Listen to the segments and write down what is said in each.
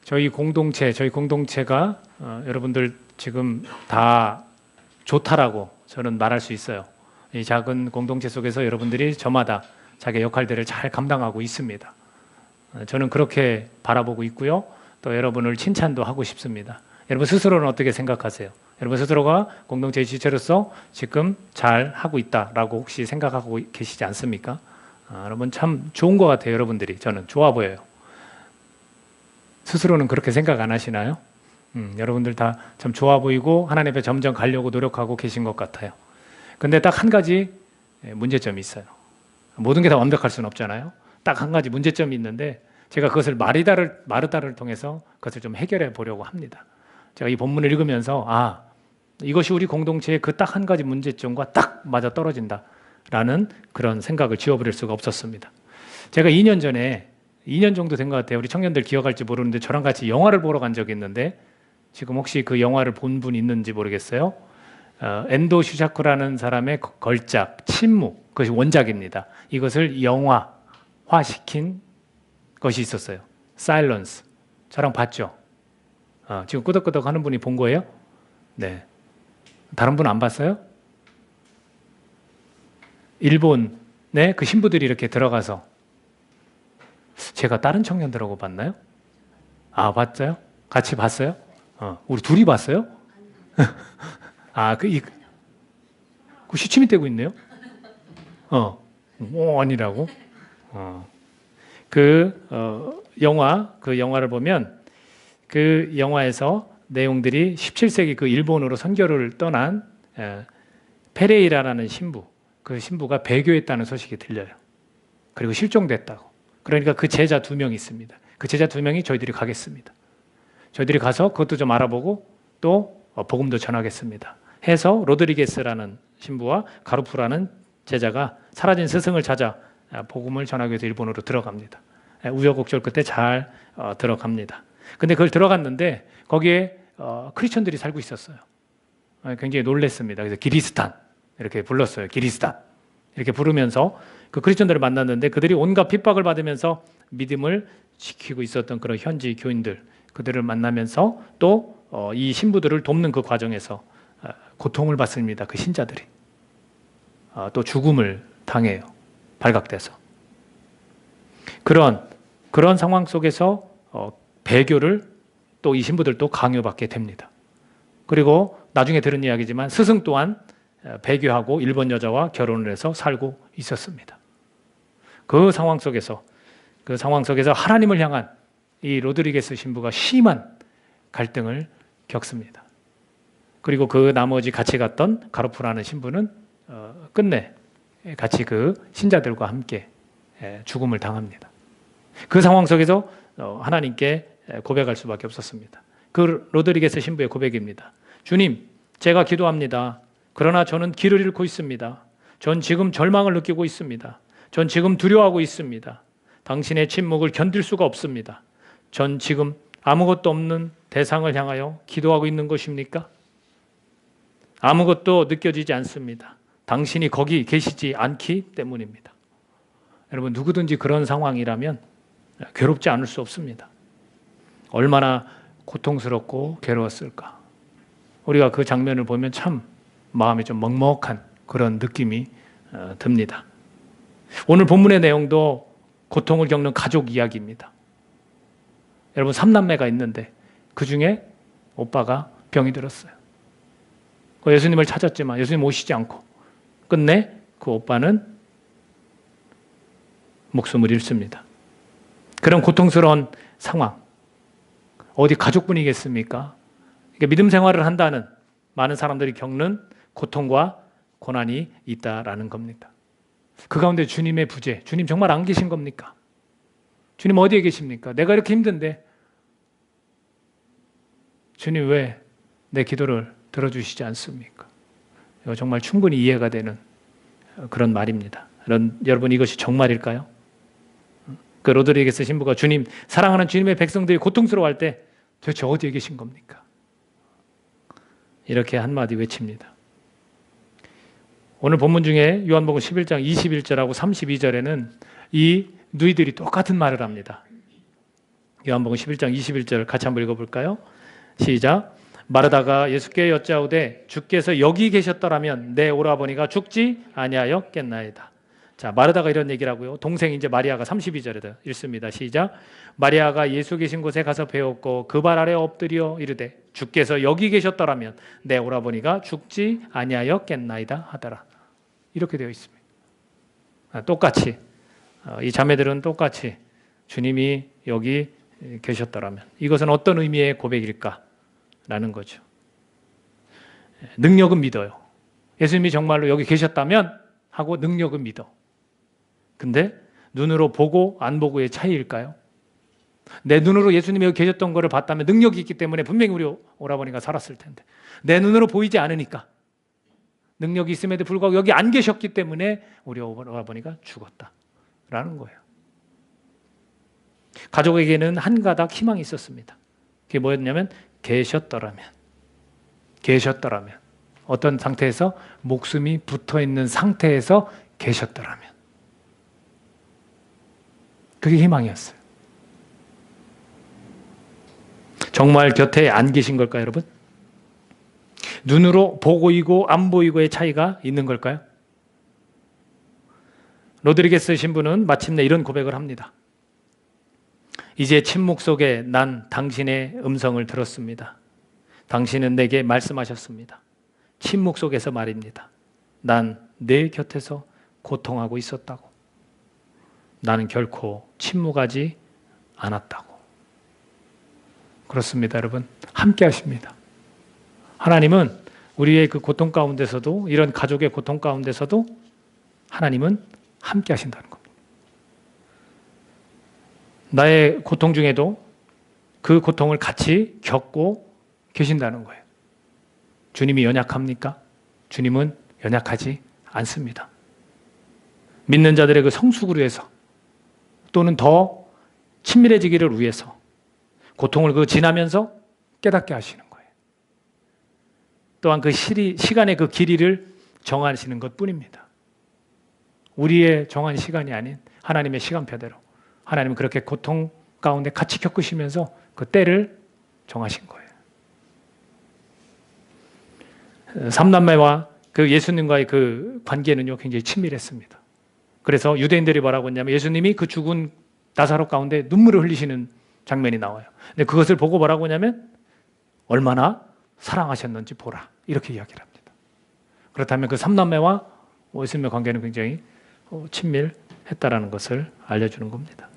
저희 공동체가 여러분들 지금 다 좋다라고 저는 말할 수 있어요. 이 작은 공동체 속에서 여러분들이 저마다 자기 역할들을 잘 감당하고 있습니다. 저는 그렇게 바라보고 있고요. 또 여러분을 칭찬도 하고 싶습니다. 여러분 스스로는 어떻게 생각하세요? 여러분 스스로가 공동체의 지체로서 지금 잘 하고 있다라고 혹시 생각하고 계시지 않습니까? 여러분 참 좋은 것 같아요. 여러분들이 저는 좋아 보여요. 스스로는 그렇게 생각 안 하시나요? 여러분들 다 참 좋아 보이고 하나님 앞에 점점 가려고 노력하고 계신 것 같아요. 근데 딱 한 가지 문제점이 있어요. 모든 게 다 완벽할 수는 없잖아요. 딱 한 가지 문제점이 있는데 제가 그것을 마르다를 통해서 그것을 좀 해결해 보려고 합니다. 제가 이 본문을 읽으면서 이것이 우리 공동체의 그 딱 한 가지 문제점과 딱 맞아 떨어진다라는 그런 생각을 지워버릴 수가 없었습니다. 제가 2년 전에 2년 정도 된 것 같아요. 우리 청년들 기억할지 모르는데 저랑 같이 영화를 보러 간 적이 있는데 지금 혹시 그 영화를 본 분 있는지 모르겠어요. 엔도 슈샤크라는 사람의 걸작 침묵, 그것이 원작입니다. 이것을 영화화시킨 것이 있었어요. 사일런스. 저랑 봤죠? 지금 끄덕끄덕 하는 분이 본 거예요? 네. 다른 분 안 봤어요? 일본에 그 신부들이 이렇게 들어가서 제가 다른 청년들하고 봤나요? 봤어요? 같이 봤어요? 우리 둘이 봤어요? 그 시침이 떼고 있네요? 아니라고? 그 영화를 보면 그 영화에서 내용들이 17세기 그 일본으로 선교를 떠난 페레이라라는 신부, 그 신부가 배교했다는 소식이 들려요. 그리고 실종됐다고. 그러니까 그 제자 2명이 있습니다. 그 제자 2명이 저희들이 가겠습니다. 저희들이 가서 그것도 좀 알아보고 또 복음도 전하겠습니다. 해서 로드리게스라는 신부와 가루프라는 제자가 사라진 스승을 찾아 복음을 전하기 위해서 일본으로 들어갑니다. 우여곡절 끝에 잘 들어갑니다. 근데 그걸 들어갔는데 거기에 크리스천들이 살고 있었어요. 굉장히 놀랐습니다. 그래서 기리스탄 이렇게 불렀어요. 기리스탄 이렇게 부르면서 그 크리스천들을 만났는데 그들이 온갖 핍박을 받으면서 믿음을 지키고 있었던 그런 현지 교인들, 그들을 만나면서 또 이 신부들을 돕는 그 과정에서 고통을 받습니다. 그 신자들이 또 죽음을 당해요. 발각돼서 그런 상황 속에서 배교를 또 이 신부들도 강요받게 됩니다. 그리고 나중에 들은 이야기지만 스승 또한 배교하고 일본 여자와 결혼을 해서 살고 있었습니다. 그 상황 속에서 하나님을 향한 이 로드리게스 신부가 심한 갈등을 겪습니다. 그리고 그 나머지 같이 갔던 가로프라는 신부는 끝내 같이 그 신자들과 함께 죽음을 당합니다. 그 상황 속에서 하나님께 고백할 수밖에 없었습니다. 그 로드리게스 신부의 고백입니다. 주님, 제가 기도합니다. 그러나 저는 길을 잃고 있습니다. 전 지금 절망을 느끼고 있습니다. 전 지금 두려워하고 있습니다. 당신의 침묵을 견딜 수가 없습니다. 전 지금 아무것도 없는 대상을 향하여 기도하고 있는 것입니까? 아무것도 느껴지지 않습니다. 당신이 거기 계시지 않기 때문입니다. 여러분, 누구든지 그런 상황이라면 괴롭지 않을 수 없습니다. 얼마나 고통스럽고 괴로웠을까. 우리가 그 장면을 보면 참 마음이 좀 먹먹한 그런 느낌이 듭니다. 오늘 본문의 내용도 고통을 겪는 가족 이야기입니다. 여러분 3남매가 있는데 그 중에 오빠가 병이 들었어요. 예수님을 찾았지만 예수님 오시지 않고 끝내 그 오빠는 목숨을 잃습니다. 그런 고통스러운 상황, 어디 가족분이겠습니까? 믿음 생활을 한다는 많은 사람들이 겪는 고통과 고난이 있다라는 겁니다. 그 가운데 주님의 부재, 주님 정말 안 계신 겁니까? 주님 어디에 계십니까? 내가 이렇게 힘든데 주님 왜 내 기도를 들어주시지 않습니까? 이거 정말 충분히 이해가 되는 그런 말입니다. 여러분 이것이 정말일까요? 그 로드리게스 신부가 주님, 사랑하는 주님의 백성들이 고통스러워할 때 도대체 어디에 계신 겁니까? 이렇게 한마디 외칩니다. 오늘 본문 중에 요한복음 11장 21절하고 32절에는 이 누이들이 똑같은 말을 합니다. 요한복음 11장 21절 같이 한번 읽어볼까요? 시작. 마르다가 예수께 여짜오되 주께서 여기 계셨더라면 내 오라버니가 죽지 아니하였겠나이다. 자, 마르다가 이런 얘기를 하고요. 동생 이제 마리아가 32절에 읽습니다. 시작. 마리아가 예수 계신 곳에 가서 배웠고 그 발 아래 엎드려 이르되 주께서 여기 계셨더라면 내 오라버니가 죽지 아니하였겠나이다 하더라. 이렇게 되어 있습니다. 똑같이 이 자매들은 똑같이 주님이 여기 계셨더라면 이것은 어떤 의미의 고백일까? 라는 거죠. 능력은 믿어요. 예수님이 정말로 여기 계셨다면 하고 능력은 믿어. 근데 눈으로 보고 안 보고의 차이일까요? 내 눈으로 예수님이 여기 계셨던 것을 봤다면 능력이 있기 때문에 분명히 우리 오라버니가 살았을 텐데 내 눈으로 보이지 않으니까 능력이 있음에도 불구하고 여기 안 계셨기 때문에 우리 오라버니가 죽었다라는 거예요. 가족에게는 한 가닥 희망이 있었습니다. 그게 뭐였냐면 계셨더라면 어떤 상태에서 목숨이 붙어있는 상태에서 계셨더라면 그게 희망이었어요. 정말 곁에 안 계신 걸까요, 여러분? 눈으로 보이고 안 보이고의 차이가 있는 걸까요? 로드리게스 신부는 마침내 이런 고백을 합니다. 이제 침묵 속에 난 당신의 음성을 들었습니다. 당신은 내게 말씀하셨습니다. 침묵 속에서 말입니다. 난 내 곁에서 고통하고 있었다고. 나는 결코 침묵하지 않았다고. 그렇습니다, 여러분. 함께 하십니다. 하나님은 우리의 그 고통 가운데서도 이런 가족의 고통 가운데서도 하나님은 함께 하신다는 겁니다. 나의 고통 중에도 그 고통을 같이 겪고 계신다는 거예요. 주님이 연약합니까? 주님은 연약하지 않습니다. 믿는 자들의 그 성숙을 위해서 또는 더 친밀해지기를 위해서 고통을 그 지나면서 깨닫게 하시는 거예요. 또한 그 시간의 그 길이를 정하시는 것 뿐입니다. 우리의 정한 시간이 아닌 하나님의 시간표대로 하나님은 그렇게 고통 가운데 같이 겪으시면서 그 때를 정하신 거예요. 삼남매와 그 예수님과의 그 관계는요 굉장히 친밀했습니다. 그래서 유대인들이 뭐라고 했냐면 예수님이 그 죽은 나사로 가운데 눈물을 흘리시는 장면이 나와요. 근데 그것을 보고 뭐라고 하냐면 얼마나 사랑하셨는지 보라 이렇게 이야기를 합니다. 그렇다면 그 삼남매와 예수님의 관계는 굉장히 친밀했다라는 것을 알려주는 겁니다.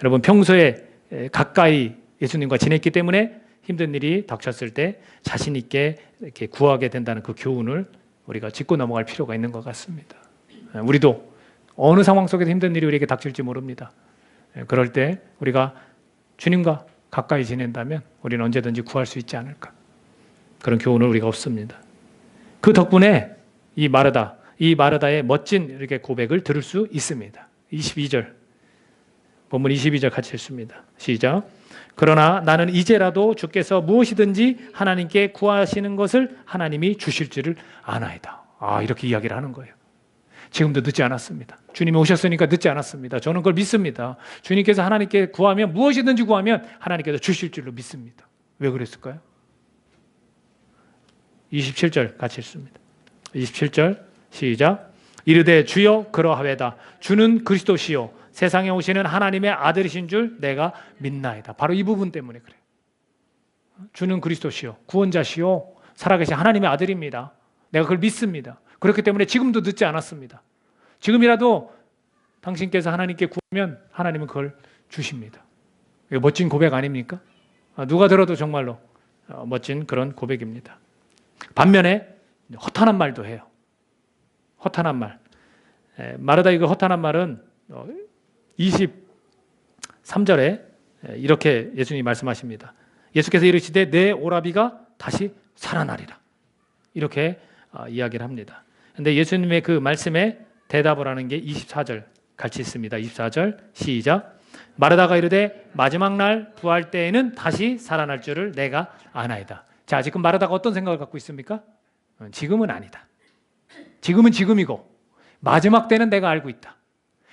여러분 평소에 가까이 예수님과 지냈기 때문에 힘든 일이 닥쳤을 때 자신 있게 이렇게 구하게 된다는 그 교훈을 우리가 짚고 넘어갈 필요가 있는 것 같습니다. 우리도 어느 상황 속에서 힘든 일이 우리에게 닥칠지 모릅니다. 그럴 때 우리가 주님과 가까이 지낸다면 우리는 언제든지 구할 수 있지 않을까. 그런 교훈을 우리가 얻습니다. 그 덕분에 이 마르다의 멋진 이렇게 고백을 들을 수 있습니다. 22절 본문 22절 같이 읽습니다. 시작. 그러나 나는 이제라도 주께서 무엇이든지 하나님께 구하시는 것을 하나님이 주실 줄을 아나이다. 이렇게 이야기를 하는 거예요. 지금도 늦지 않았습니다. 주님이 오셨으니까 늦지 않았습니다. 저는 그걸 믿습니다. 주님께서 하나님께 구하면 무엇이든지 구하면 하나님께서 주실 줄로 믿습니다. 왜 그랬을까요? 27절 같이 읽습니다. 27절 시작. 이르되 주여 그러하외다. 주는 그리스도시요 세상에 오시는 하나님의 아들이신 줄 내가 믿나이다. 바로 이 부분 때문에 그래요. 주는 그리스도시요 구원자시요 살아계신 하나님의 아들입니다. 내가 그걸 믿습니다. 그렇기 때문에 지금도 늦지 않았습니다. 지금이라도 당신께서 하나님께 구하면 하나님은 그걸 주십니다. 이거 멋진 고백 아닙니까? 누가 들어도 정말로 멋진 그런 고백입니다. 반면에 허탄한 말도 해요. 허탄한 말. 마르다 이거 허탄한 말은 23절에 이렇게 예수님이 말씀하십니다. 예수께서 이르시되 내 오라비가 다시 살아나리라. 이렇게 이야기를 합니다. 그런데 예수님의 그 말씀에 대답을 하는 게 24절 같이 있습니다. 24절 시작. 마르다가 이르되 마지막 날 부활 때에는 다시 살아날 줄을 내가 아나이다. 자, 지금 마르다가 어떤 생각을 갖고 있습니까? 지금은 아니다. 지금은 지금이고 마지막 때는 내가 알고 있다.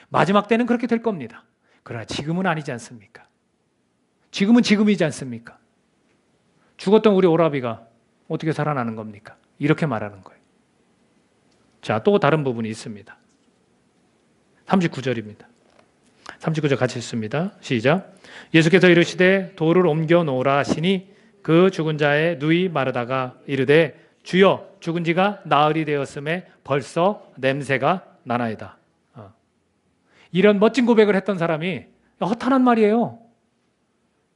마지막 때는 그렇게 될 겁니다. 그러나 지금은 아니지 않습니까? 지금은 지금이지 않습니까? 죽었던 우리 오라비가 어떻게 살아나는 겁니까? 이렇게 말하는 거예요. 자, 또 다른 부분이 있습니다. 39절입니다. 39절 같이 읽습니다. 시작. 예수께서 이르시되 돌을 옮겨 놓으라 하시니 그 죽은 자의 누이 마르다가 이르되 주여 죽은 지가 나흘이 되었음에 벌써 냄새가 나나이다. 이런 멋진 고백을 했던 사람이 허탄한 말이에요.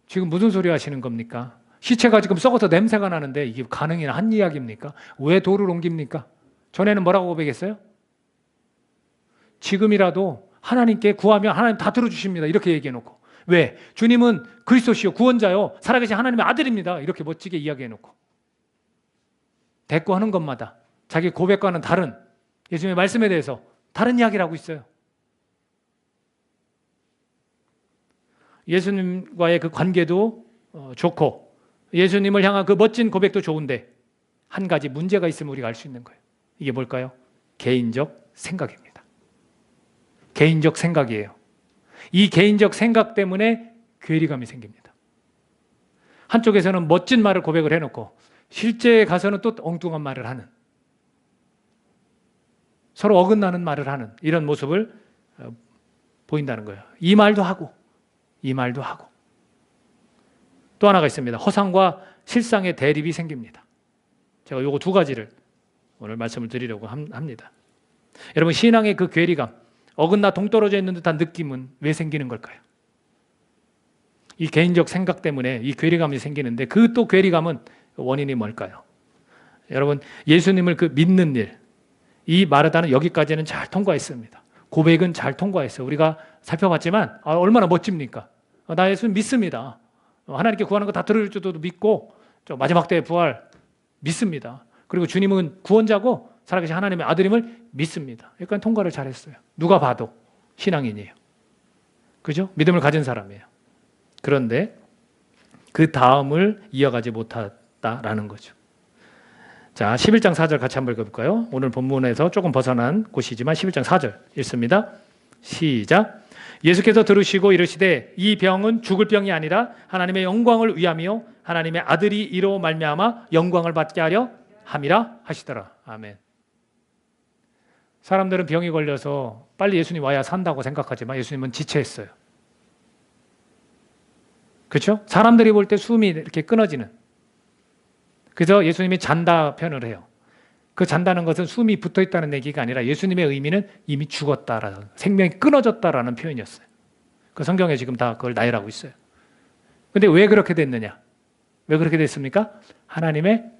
지금 무슨 소리 하시는 겁니까? 시체가 지금 썩어서 냄새가 나는데 이게 가능한 이야기입니까? 왜 돌을 옮깁니까? 전에는 뭐라고 고백했어요? 지금이라도 하나님께 구하면 하나님 다 들어주십니다. 이렇게 얘기해놓고. 왜? 주님은 그리스도시요 구원자요 살아계신 하나님의 아들입니다. 이렇게 멋지게 이야기해놓고. 대꾸하는 것마다 자기 고백과는 다른 예수님의 말씀에 대해서 다른 이야기를 하고 있어요. 예수님과의 그 관계도 좋고 예수님을 향한 그 멋진 고백도 좋은데 한 가지 문제가 있으면 우리가 알 수 있는 거예요. 이게 뭘까요? 개인적 생각입니다. 개인적 생각이에요. 이 개인적 생각 때문에 괴리감이 생깁니다. 한쪽에서는 멋진 말을 고백을 해놓고 실제에 가서는 또 엉뚱한 말을 하는, 서로 어긋나는 말을 하는 이런 모습을 보인다는 거예요. 이 말도 하고 이 말도 하고. 또 하나가 있습니다. 허상과 실상의 대립이 생깁니다. 제가 요거 두 가지를 오늘 말씀을 드리려고 합니다. 여러분, 신앙의 그 괴리감, 어긋나 동떨어져 있는 듯한 느낌은 왜 생기는 걸까요? 이 개인적 생각 때문에 이 괴리감이 생기는데 그 또 괴리감은 원인이 뭘까요? 여러분, 예수님을 그 믿는 일, 이 마르다는 여기까지는 잘 통과했습니다. 고백은 잘 통과했어요. 우리가 살펴봤지만 얼마나 멋집니까? 나 예수님 믿습니다. 하나님께 구하는 거 다 들을 줄도 믿고 마지막 때의 부활 믿습니다. 그리고 주님은 구원자고 살아계신 하나님의 아들임을 믿습니다. 그러니까 통과를 잘했어요. 누가 봐도 신앙인이에요. 그죠? 믿음을 가진 사람이에요. 그런데 그 다음을 이어가지 못했다라는 거죠. 자, 11장 4절 같이 한번 읽어볼까요? 오늘 본문에서 조금 벗어난 곳이지만 11장 4절 읽습니다. 시작. 예수께서 들으시고 이르시되 이 병은 죽을 병이 아니라 하나님의 영광을 위함이요 하나님의 아들이 이로 말미암아 영광을 받게 하려 함이라 하시더라. 아멘. 사람들은 병이 걸려서 빨리 예수님 와야 산다고 생각하지만 예수님은 지체했어요. 그렇죠? 사람들이 볼 때 숨이 이렇게 끊어지는. 그래서 예수님이 잔다 표현을 해요. 그 잔다는 것은 숨이 붙어있다는 얘기가 아니라 예수님의 의미는 이미 죽었다라는, 생명이 끊어졌다라는 표현이었어요. 그 성경에 지금 다 그걸 나열하고 있어요. 근데 왜 그렇게 됐느냐? 왜 그렇게 됐습니까? 하나님의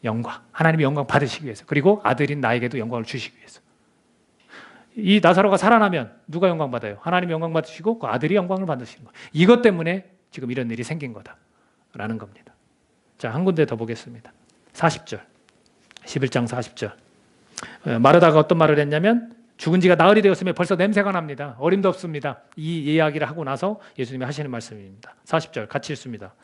영광, 하나님의 영광 받으시기 위해서, 그리고 아들인 나에게도 영광을 주시기 위해서. 이 나사로가 살아나면 누가 영광 받아요? 하나님이 영광 받으시고 그 아들이 영광을 받으시는 거예요. 이것 때문에 지금 이런 일이 생긴 거다라는 겁니다. 자, 한 군데 더 보겠습니다. 40절. 11장 40절. 마르다가 어떤 말을 했냐면 죽은 지가 나흘이 되었으면 벌써 냄새가 납니다. 어림도 없습니다. 이 이야기를 하고 나서 예수님이 하시는 말씀입니다. 40절 같이 읽습니다.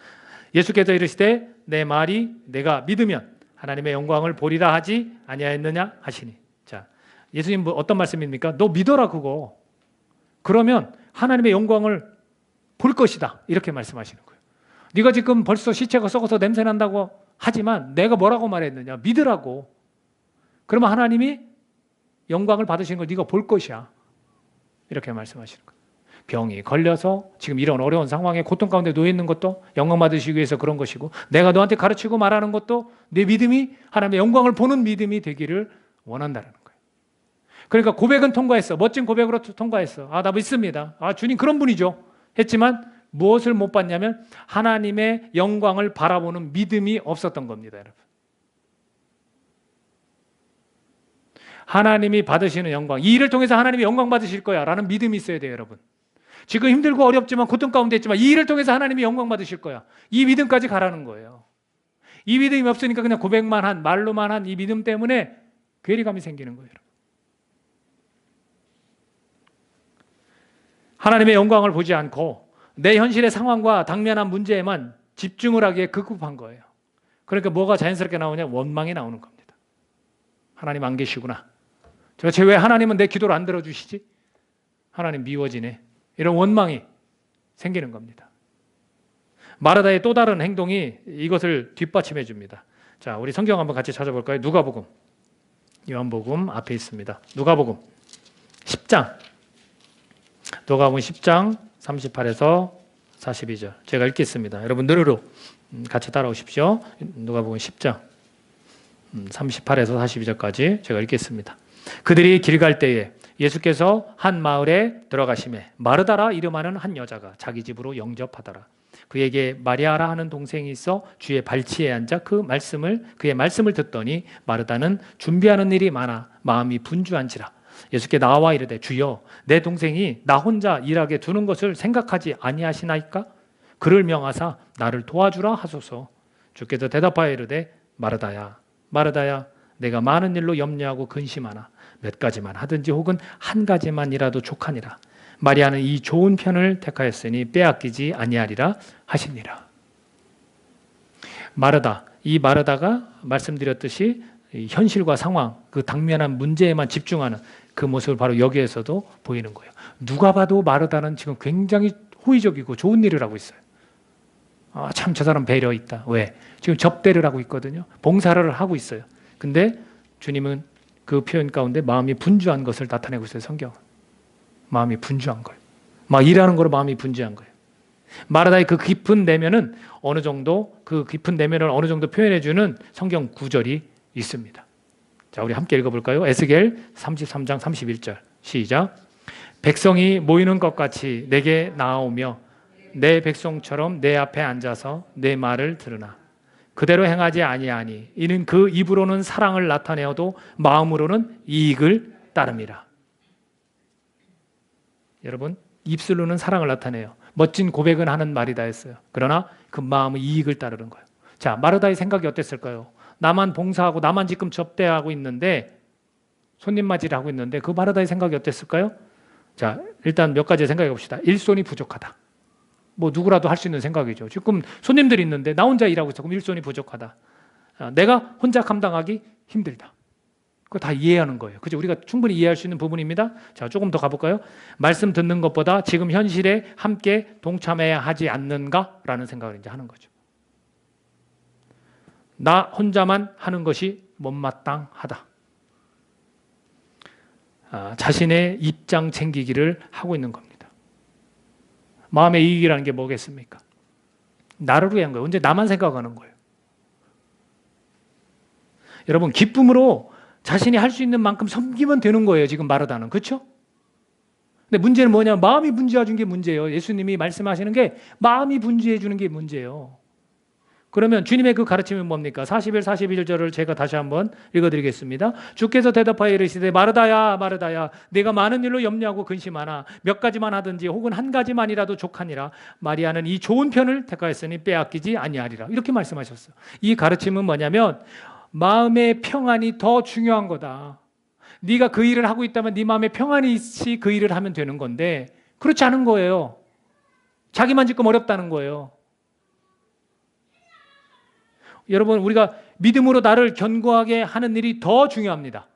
예수께서 이르시되 내 말이 내가 믿으면 하나님의 영광을 보리라 하지 아니하였느냐 하시니. 자, 예수님 어떤 말씀입니까? 너 믿어라 그거. 그러면 하나님의 영광을 볼 것이다. 이렇게 말씀하시는 거예요. 네가 지금 벌써 시체가 썩어서 냄새 난다고 하지만 내가 뭐라고 말했느냐? 믿으라고. 그러면 하나님이 영광을 받으시는 걸 네가 볼 것이야. 이렇게 말씀하시는 거예요. 병이 걸려서 지금 이런 어려운 상황에 고통 가운데 놓여 있는 것도 영광 받으시기 위해서 그런 것이고, 내가 너한테 가르치고 말하는 것도 내 믿음이 하나님의 영광을 보는 믿음이 되기를 원한다는 거예요. 그러니까 고백은 통과했어. 멋진 고백으로 통과했어. 나 믿습니다. 주님 그런 분이죠. 했지만 무엇을 못 봤냐면 하나님의 영광을 바라보는 믿음이 없었던 겁니다, 여러분. 하나님이 받으시는 영광, 이 일을 통해서 하나님이 영광 받으실 거야 라는 믿음이 있어야 돼요, 여러분. 지금 힘들고 어렵지만 고통 가운데 있지만 이 일을 통해서 하나님이 영광 받으실 거야. 이 믿음까지 가라는 거예요. 이 믿음이 없으니까 그냥 고백만 한, 말로만 한 이 믿음 때문에 괴리감이 생기는 거예요, 여러분. 하나님의 영광을 보지 않고 내 현실의 상황과 당면한 문제에만 집중을 하기에 급급한 거예요. 그러니까 뭐가 자연스럽게 나오냐? 원망이 나오는 겁니다. 하나님 안 계시구나. 도대체 왜 하나님은 내 기도를 안 들어주시지? 하나님 미워지네. 이런 원망이 생기는 겁니다. 마르다의 또 다른 행동이 이것을 뒷받침해 줍니다. 자, 우리 성경 한번 같이 찾아볼까요? 누가복음. 요한복음 앞에 있습니다. 누가복음 10장. 누가복음 10장 38에서 42절. 제가 읽겠습니다. 여러분 느르르 같이 따라오십시오. 누가복음 10장 38에서 42절까지 제가 읽겠습니다. 그들이 길 갈 때에 예수께서 한 마을에 들어가시매 마르다라 이름하는 한 여자가 자기 집으로 영접하더라. 그에게 마리아라 하는 동생이 있어 주의 발치에 앉아 그의 말씀을 듣더니 마르다는 준비하는 일이 많아 마음이 분주한지라. 예수께 나와 이르되 주여 내 동생이 나 혼자 일하게 두는 것을 생각하지 아니하시나이까? 그를 명하사 나를 도와주라 하소서. 주께서 대답하여 이르되 마르다야 마르다야 내가 많은 일로 염려하고 근심하나 몇 가지만 하든지 혹은 한 가지만이라도 족하니라. 마리아는 이 좋은 편을 택하였으니 빼앗기지 아니하리라 하시니라. 마르다, 이 마르다가 말씀드렸듯이 현실과 상황, 그 당면한 문제에만 집중하는 그 모습을 바로 여기에서도 보이는 거예요. 누가 봐도 마르다는 지금 굉장히 호의적이고 좋은 일을 하고 있어요. 아, 참 저 사람 배려 있다. 왜? 지금 접대를 하고 있거든요. 봉사를 하고 있어요. 근데 주님은 그 표현 가운데 마음이 분주한 것을 나타내고 있어요. 성경은. 마음이 분주한 거예요. 막 일하는 거로 마음이 분주한 거예요. 마르다의 그 깊은 내면은 어느 정도 그 깊은 내면을 어느 정도 표현해주는 성경 구절이 있습니다. 자, 우리 함께 읽어볼까요? 에스겔 33장 31절 시작. 백성이 모이는 것 같이 내게 나아오며 내 백성처럼 내 앞에 앉아서 내 말을 들으나 그대로 행하지 아니하니 이는 그 입으로는 사랑을 나타내어도 마음으로는 이익을 따름이라. 여러분, 입술로는 사랑을 나타내요. 멋진 고백은 하는 말이다 했어요. 그러나 그 마음은 이익을 따르는 거예요. 자, 마르다의 생각이 어땠을까요? 나만 봉사하고 나만 지금 접대하고 있는데 손님 맞이를 하고 있는데 그 마르다의 생각이 어땠을까요? 자, 일단 몇 가지 생각해 봅시다. 일손이 부족하다. 뭐 누구라도 할 수 있는 생각이죠. 지금 손님들이 있는데 나 혼자 일하고 있어. 그럼 일손이 부족하다. 내가 혼자 감당하기 힘들다. 그거 다 이해하는 거예요. 그죠? 우리가 충분히 이해할 수 있는 부분입니다. 자, 조금 더 가볼까요? 말씀 듣는 것보다 지금 현실에 함께 동참해야 하지 않는가라는 생각을 이제 하는 거죠. 나 혼자만 하는 것이 못마땅하다. 자신의 입장 챙기기를 하고 있는 겁니다. 마음의 이익이라는 게 뭐겠습니까? 나를 위한 거예요. 언제 나만 생각하는 거예요. 여러분, 기쁨으로 자신이 할 수 있는 만큼 섬기면 되는 거예요. 지금 마르다는. 그렇죠? 근데 문제는 뭐냐면 마음이 분주해 주는 게 문제예요. 예수님이 말씀하시는 게 마음이 분주해 주는 게 문제예요. 그러면 주님의 그 가르침은 뭡니까? 41, 42절을 제가 다시 한번 읽어드리겠습니다. 주께서 대답하여 이르시되 마르다야 마르다야 내가 많은 일로 염려하고 근심하나 몇 가지만 하든지 혹은 한 가지만이라도 족하니라. 마리아는 이 좋은 편을 택하였으니 빼앗기지 아니하리라. 이렇게 말씀하셨어요. 이 가르침은 뭐냐면 마음의 평안이 더 중요한 거다. 네가 그 일을 하고 있다면 네 마음에 평안이 있이 그 일을 하면 되는 건데 그렇지 않은 거예요. 자기만 지금 어렵다는 거예요. 여러분, 우리가 믿음으로 나를 견고하게 하는 일이 더 중요합니다.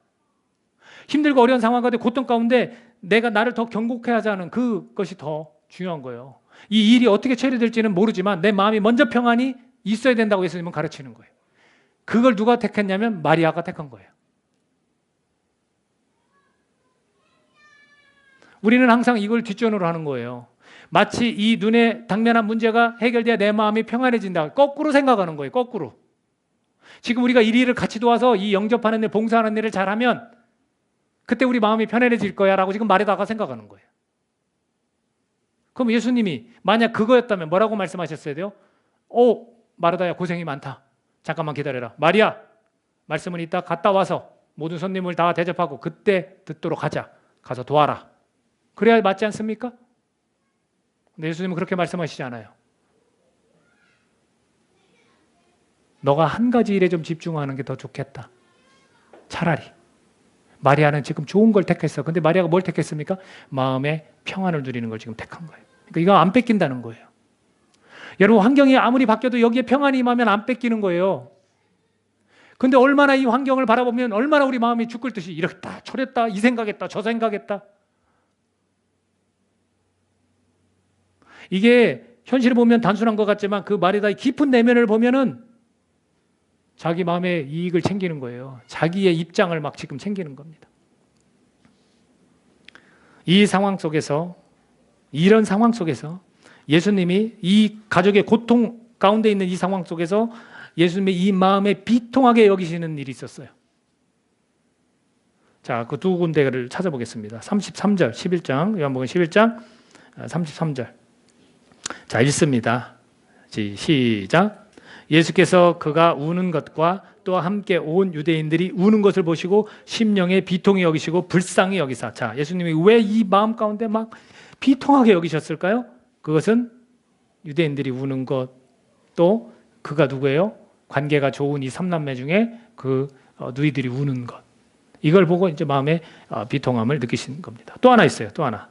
힘들고 어려운 상황 가운데 고통 가운데 내가 나를 더 견고하게 하자는 그것이 더 중요한 거예요. 이 일이 어떻게 처리될지는 모르지만 내 마음이 먼저 평안이 있어야 된다고 예수님은 가르치는 거예요. 그걸 누가 택했냐면 마리아가 택한 거예요. 우리는 항상 이걸 뒷전으로 하는 거예요. 마치 이 눈에 당면한 문제가 해결돼야 내 마음이 평안해진다. 거꾸로 생각하는 거예요. 거꾸로. 지금 우리가 이 일을 같이 도와서 이 영접하는 일, 봉사하는 일을 잘하면 그때 우리 마음이 편안해질 거야 라고 지금 마리아가 생각하는 거예요. 그럼 예수님이 만약 그거였다면 뭐라고 말씀하셨어야 돼요? 마르다야 고생이 많다. 잠깐만 기다려라. 마리아, 말씀은 이따 갔다 와서 모든 손님을 다 대접하고 그때 듣도록 하자. 가서 도와라. 그래야 맞지 않습니까? 근데 예수님은 그렇게 말씀하시지 않아요. 너가 한 가지 일에 좀 집중하는 게 더 좋겠다. 차라리. 마리아는 지금 좋은 걸 택했어. 근데 마리아가 뭘 택했습니까? 마음의 평안을 누리는 걸 지금 택한 거예요. 그러니까 이거 안 뺏긴다는 거예요. 여러분, 환경이 아무리 바뀌어도 여기에 평안이 임하면 안 뺏기는 거예요. 근데 얼마나 이 환경을 바라보면 얼마나 우리 마음이 죽을 듯이 이랬다 저랬다 이 생각했다 저 생각했다. 이게 현실을 보면 단순한 것 같지만 그 말이 다 깊은 내면을 보면은 자기 마음의 이익을 챙기는 거예요. 자기의 입장을 막 지금 챙기는 겁니다. 이 상황 속에서, 이런 상황 속에서 예수님이 이 가족의 고통 가운데 있는 이 상황 속에서 예수님의 이 마음에 비통하게 여기시는 일이 있었어요. 자, 그 두 군데를 찾아보겠습니다. 33절, 11장, 요한복음 11장 33절. 자, 읽습니다. 시작. 예수께서 그가 우는 것과 또 함께 온 유대인들이 우는 것을 보시고 심령에 비통히 여기시고 불쌍히 여기사. 자, 예수님이 왜 이 마음 가운데 막 비통하게 여기셨을까요? 그것은 유대인들이 우는 것, 또 그가 누구예요? 관계가 좋은 이 삼남매 중에 그 누이들이 우는 것. 이걸 보고 이제 마음의 비통함을 느끼신 겁니다. 또 하나 있어요. 또 하나.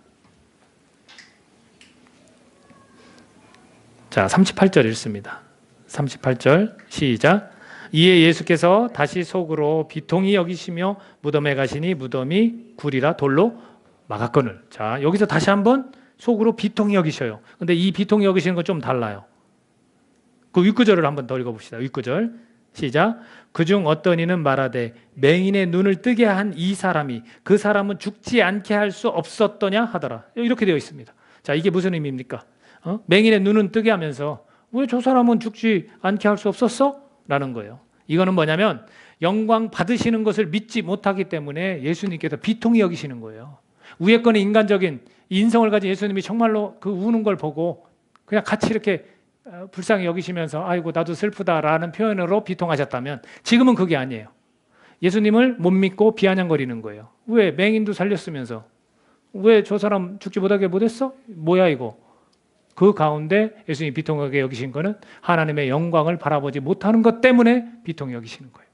자, 38절 읽습니다. 38절 시작. 이에 예수께서 다시 속으로 비통히 여기시며 무덤에 가시니 무덤이 굴이라 돌로 막았거늘. 자, 여기서 다시 한번 속으로 비통히 여기셔요. 근데 이 비통히 여기시는 건 좀 달라요. 그 윗구절을 한번 더 읽어봅시다. 윗구절 시작. 그중 어떤 이는 말하되 맹인의 눈을 뜨게 한 이 사람이 그 사람은 죽지 않게 할 수 없었더냐 하더라. 이렇게 되어 있습니다. 자, 이게 무슨 의미입니까? 맹인의 눈은 뜨게 하면서 왜 저 사람은 죽지 않게 할 수 없었어? 라는 거예요. 이거는 뭐냐면 영광 받으시는 것을 믿지 못하기 때문에 예수님께서 비통히 여기시는 거예요. 위에 거는 인간적인 인성을 가진 예수님이 정말로 그 우는 걸 보고 그냥 같이 이렇게 불쌍히 여기시면서 아이고 나도 슬프다라는 표현으로 비통하셨다면, 지금은 그게 아니에요. 예수님을 못 믿고 비아냥거리는 거예요. 왜 맹인도 살렸으면서 왜 저 사람 죽지 못하게 못했어? 뭐야 이거. 그 가운데 예수님이 비통하게 여기신 거는 하나님의 영광을 바라보지 못하는 것 때문에 비통히 여기시는 거예요.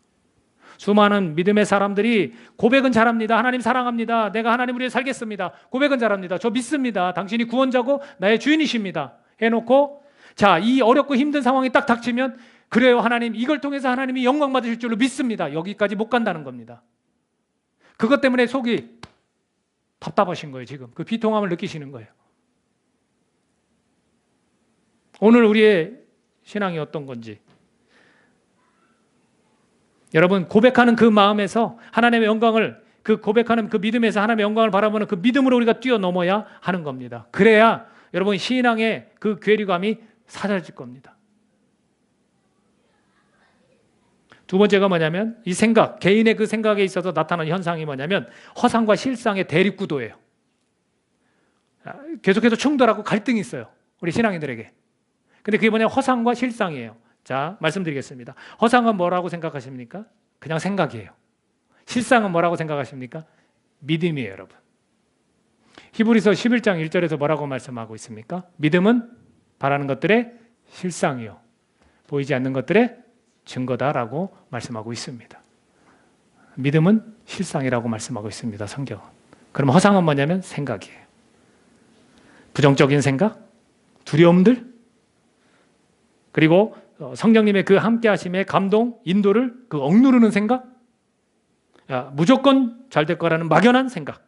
수많은 믿음의 사람들이 고백은 잘합니다. 하나님 사랑합니다. 내가 하나님을 위해 살겠습니다. 고백은 잘합니다. 저 믿습니다. 당신이 구원자고 나의 주인이십니다. 해놓고 자, 이 어렵고 힘든 상황이 딱 닥치면 그래요 하나님, 이걸 통해서 하나님이 영광 받으실 줄로 믿습니다. 여기까지 못 간다는 겁니다. 그것 때문에 속이 답답하신 거예요. 지금 그 비통함을 느끼시는 거예요. 오늘 우리의 신앙이 어떤 건지, 여러분 고백하는 그 마음에서 하나님의 영광을, 그 고백하는 그 믿음에서 하나님의 영광을 바라보는 그 믿음으로 우리가 뛰어넘어야 하는 겁니다. 그래야 여러분 신앙의 그 괴리감이 사라질 겁니다. 두 번째가 뭐냐면 이 생각, 개인의 그 생각에 있어서 나타나는 현상이 뭐냐면 허상과 실상의 대립구도예요. 계속해서 충돌하고 갈등이 있어요. 우리 신앙인들에게. 근데 그게 뭐냐면 허상과 실상이에요. 자, 말씀드리겠습니다. 허상은 뭐라고 생각하십니까? 그냥 생각이에요. 실상은 뭐라고 생각하십니까? 믿음이에요, 여러분. 히브리서 11장 1절에서 뭐라고 말씀하고 있습니까? 믿음은 바라는 것들의 실상이요, 보이지 않는 것들의 증거다라고 말씀하고 있습니다. 믿음은 실상이라고 말씀하고 있습니다, 성경은. 그럼 허상은 뭐냐면 생각이에요. 부정적인 생각, 두려움들, 그리고 성령님의 그 함께 하심의 감동, 인도를 그 억누르는 생각, 무조건 잘 될 거라는 막연한 생각.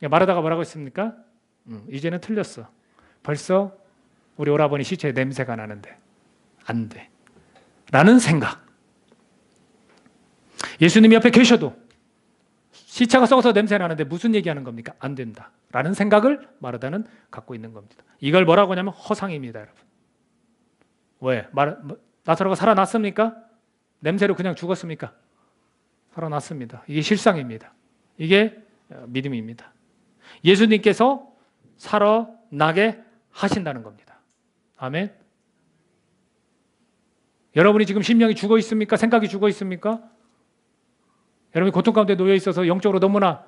말하다가 뭐라고 했습니까? 이제는 틀렸어. 벌써 우리 오라버니 시체에 냄새가 나는데 안 돼. 라는 생각. 예수님이 옆에 계셔도 시체가 썩어서 냄새 나는데 무슨 얘기하는 겁니까? 안 된다. 라는 생각을 마르다는 갖고 있는 겁니다. 이걸 뭐라고 하냐면 허상입니다, 여러분. 왜? 나사로가 살아났습니까? 냄새로 그냥 죽었습니까? 살아났습니다. 이게 실상입니다. 이게 믿음입니다. 예수님께서 살아나게 하신다는 겁니다. 아멘. 여러분이 지금 심령이 죽어 있습니까? 생각이 죽어 있습니까? 여러분이 고통 가운데 놓여 있어서 영적으로 너무나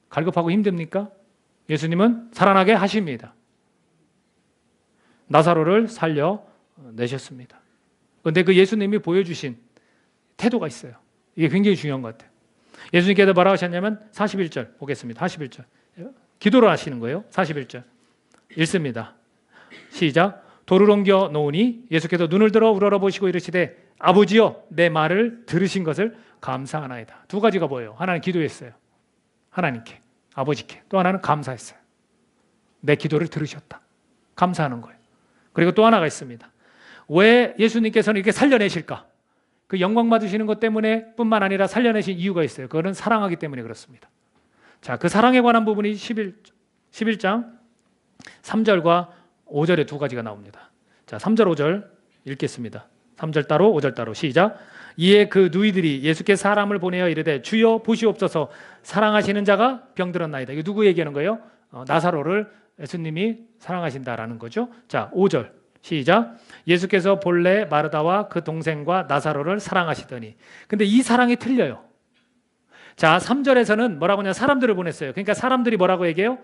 갈급하고 힘듭니까? 예수님은 살아나게 하십니다. 나사로를 살려내셨습니다. 그런데 그 예수님이 보여주신 태도가 있어요. 이게 굉장히 중요한 것 같아요. 예수님께서 뭐라고 하셨냐면 41절 보겠습니다. 41절. 기도를 하시는 거예요. 41절. 읽습니다. 시작. 돌을 옮겨 놓으니 예수께서 눈을 들어 우러러보시고 이르시되 아버지여 내 말을 들으신 것을 감사하나이다. 두 가지가 뭐예요? 하나는 기도했어요. 하나님께, 아버지께. 또 하나는 감사했어요. 내 기도를 들으셨다. 감사하는 거예요. 그리고 또 하나가 있습니다. 왜 예수님께서는 이렇게 살려내실까? 그 영광 받으시는 것 때문에 뿐만 아니라 살려내신 이유가 있어요. 그거는 사랑하기 때문에 그렇습니다. 자, 그 사랑에 관한 부분이 11장 3절과 5절에 두 가지가 나옵니다. 자, 3절 5절 읽겠습니다. 3절 따로 5절 따로 시작. 이에 그 누이들이 예수께 사람을 보내어 이르되 주여 보시옵소서 사랑하시는 자가 병들었나이다. 이거 누구 얘기하는 거예요? 나사로를 예수님이 사랑하신다라는 거죠. 자, 5절 시작. 예수께서 본래 마르다와 그 동생과 나사로를 사랑하시더니. 근데 이 사랑이 틀려요. 자, 3절에서는 뭐라고 하냐? 사람들을 보냈어요. 그러니까 사람들이 뭐라고 얘기해요?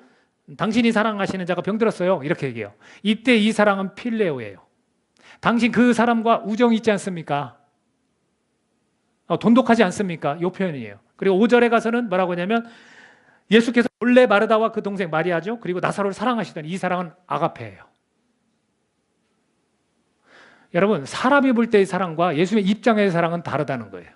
당신이 사랑하시는 자가 병들었어요. 이렇게 얘기해요. 이때 이 사랑은 필레오예요. 당신 그 사람과 우정이 있지 않습니까? 돈독하지 않습니까? 이 표현이에요. 그리고 5절에 가서는 뭐라고 하냐면 예수께서 본래 마르다와 그 동생 마리아죠. 그리고 나사로를 사랑하시더니 이 사랑은 아가페예요. 여러분, 사람이 볼 때의 사랑과 예수님의 입장에서의 사랑은 다르다는 거예요.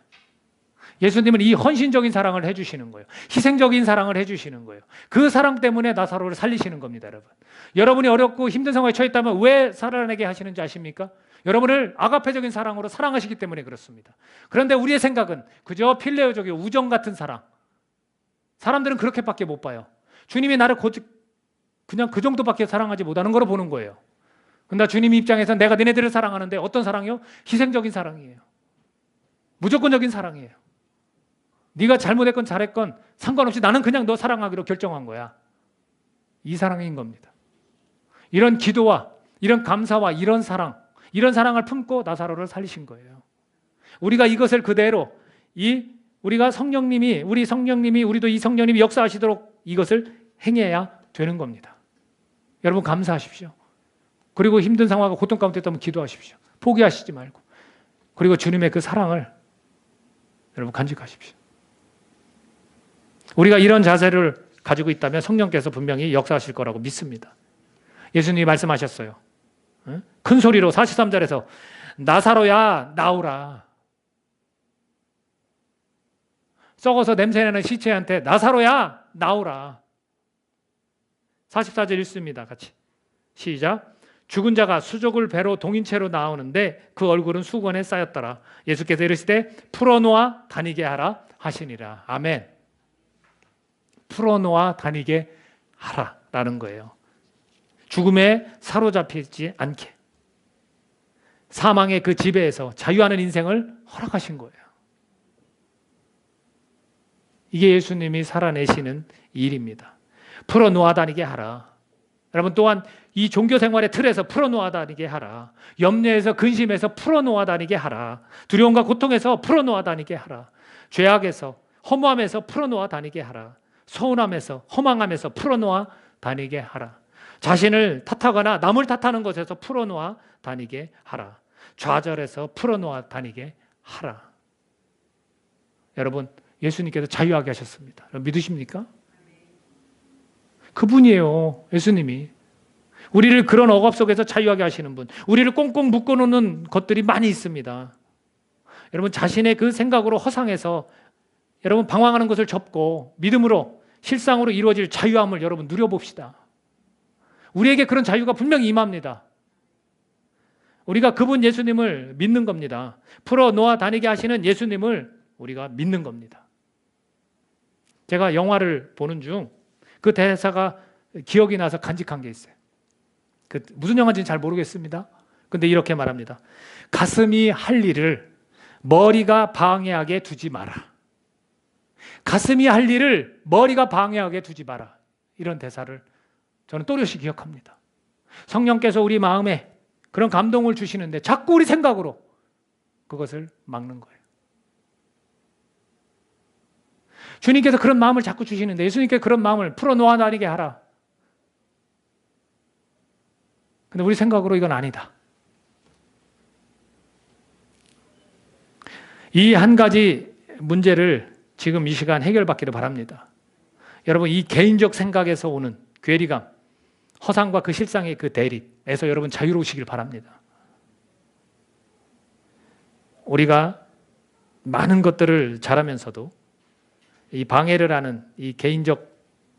예수님은 이 헌신적인 사랑을 해주시는 거예요. 희생적인 사랑을 해주시는 거예요. 그 사랑 때문에 나사로를 살리시는 겁니다, 여러분. 여러분이 어렵고 힘든 상황에 처했다면 왜 살아내게 하시는지 아십니까? 여러분을 아가페적인 사랑으로 사랑하시기 때문에 그렇습니다. 그런데 우리의 생각은 그저 필레오적인 우정 같은 사랑. 사람들은 그렇게밖에 못 봐요. 주님이 나를 그냥 그 정도밖에 사랑하지 못하는 거로 보는 거예요. 근데 주님 입장에서는 내가 너네들을 사랑하는데 어떤 사랑이요? 희생적인 사랑이에요. 무조건적인 사랑이에요. 네가 잘못했건 잘했건 상관없이 나는 그냥 너 사랑하기로 결정한 거야. 이 사랑인 겁니다. 이런 기도와 이런 감사와 이런 사랑을 품고 나사로를 살리신 거예요. 우리가 이것을 그대로 우리가 우리 성령님이 우리도 이 성령님이 역사하시도록 이것을 행해야 되는 겁니다. 여러분 감사하십시오. 그리고 힘든 상황과 고통 가운데 있다면 기도하십시오. 포기하시지 말고. 그리고 주님의 그 사랑을 여러분 간직하십시오. 우리가 이런 자세를 가지고 있다면 성령께서 분명히 역사하실 거라고 믿습니다. 예수님이 말씀하셨어요. 큰 소리로 43절에서 나사로야 나오라. 썩어서 냄새나는 시체한테 나사로야 나오라. 44절 읽습니다. 같이 시작. 죽은 자가 수족을 배로 동인채로 나오는데 그 얼굴은 수건에 쌓였더라. 예수께서 이르시되 풀어놓아 다니게 하라 하시니라. 아멘. 풀어놓아 다니게 하라라는 거예요. 죽음에 사로잡히지 않게 사망의 그 지배에서 자유하는 인생을 허락하신 거예요. 이게 예수님이 살아내시는 일입니다. 풀어놓아 다니게 하라. 여러분 또한 이 종교 생활의 틀에서 풀어놓아 다니게 하라. 염려에서 근심에서 풀어놓아 다니게 하라. 두려움과 고통에서 풀어놓아 다니게 하라. 죄악에서 허무함에서 풀어놓아 다니게 하라. 서운함에서 허망함에서 풀어놓아 다니게 하라. 자신을 탓하거나 남을 탓하는 것에서 풀어놓아 다니게 하라. 좌절에서 풀어놓아 다니게 하라. 여러분 예수님께서 자유하게 하셨습니다. 여러분 믿으십니까? 그분이에요. 예수님이. 우리를 그런 억압 속에서 자유하게 하시는 분. 우리를 꽁꽁 묶어놓는 것들이 많이 있습니다. 여러분 자신의 그 생각으로 허상해서 여러분 방황하는 것을 접고 믿음으로 실상으로 이루어질 자유함을 여러분 누려봅시다. 우리에게 그런 자유가 분명히 임합니다. 우리가 그분 예수님을 믿는 겁니다. 풀어놓아 다니게 하시는 예수님을 우리가 믿는 겁니다. 제가 영화를 보는 중 그 대사가 기억이 나서 간직한 게 있어요. 무슨 영화인지는 잘 모르겠습니다. 근데 이렇게 말합니다. 가슴이 할 일을 머리가 방해하게 두지 마라. 가슴이 할 일을 머리가 방해하게 두지 마라. 이런 대사를 저는 또렷이 기억합니다. 성령께서 우리 마음에 그런 감동을 주시는데 자꾸 우리 생각으로 그것을 막는 거예요. 주님께서 그런 마음을 자꾸 주시는데 예수님께 그런 마음을 풀어놓아 다니게 하라. 근데 우리 생각으로 이건 아니다. 이 한 가지 문제를 지금 이 시간 해결받기를 바랍니다. 여러분 이 개인적 생각에서 오는 괴리감, 허상과 그 실상의 그 대립에서 여러분 자유로우시길 바랍니다. 우리가 많은 것들을 잘하면서도 이 방해를 하는 이 개인적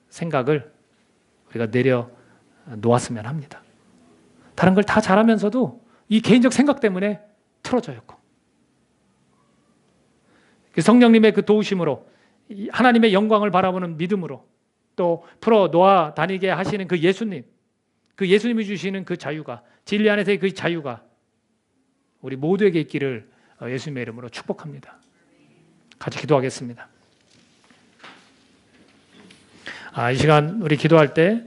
생각을 우리가 내려 놓았으면 합니다. 다른 걸 다 잘하면서도 이 개인적 생각 때문에 틀어져요. 그 성령님의 그 도우심으로 하나님의 영광을 바라보는 믿음으로 또 풀어 놓아 다니게 하시는 그 예수님, 그 예수님이 주시는 그 자유가, 진리 안에서의 그 자유가 우리 모두에게 있기를 예수님의 이름으로 축복합니다. 같이 기도하겠습니다. 이 시간 우리 기도할 때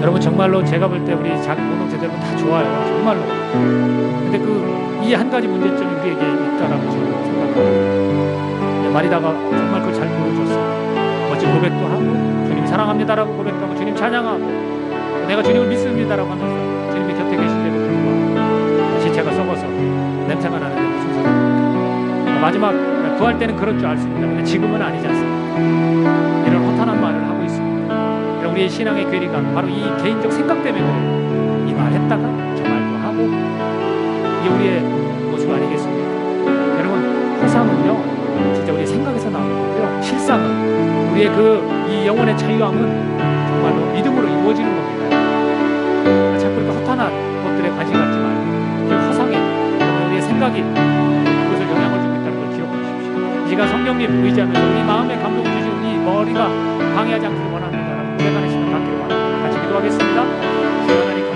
여러분 정말로 제가 볼 때 우리 작은 공동체들 다 좋아요. 정말로. 근데 그 이 한 가지 문제점이 우리에게 있다라고 저는 생각합니다. 마리다가 정말 그걸 잘 보여줬어요. 멋진 고백도 하고 주님 사랑합니다라고 고백도 하고 주님 찬양하고 내가 주님을 믿습니다라고 하면서 주님이 곁에 계신데도 불구하고 시체가 썩어서 냄새가 나는데 무슨 소리입니까? 마지막 구할 때는 그럴 줄 알습니다. 근데 지금은 아니지 않습니까? 이런 허탄한 말을 하고 있습니다. 우리의 신앙의 괴리가 바로 이 개인적 생각 때문에 그래요. 이 말 했다가 저 말도 하고 이게 우리의 모습 아니겠습니까? 여러분 허상은요 진짜 우리의 생각에서 나오는 거고요. 실상은 우리의 이 영혼의 자유함은 정말로 믿음으로 이루어지는 겁니다. 자꾸 이렇게 허탄한 것들에 관심 갖지 말고 이 허상에 우리의 생각이 그것을 영향을 주고 있다는 걸 기억해 주십시오. 이 시간 성령님 의지하면서 우리 마음에 감동을 주시고 이 머리가 방해하지 않기를 원합니다. 고백하는 시간 갖기를 원합니다. 같이 기도하겠습니다. 주여 하나님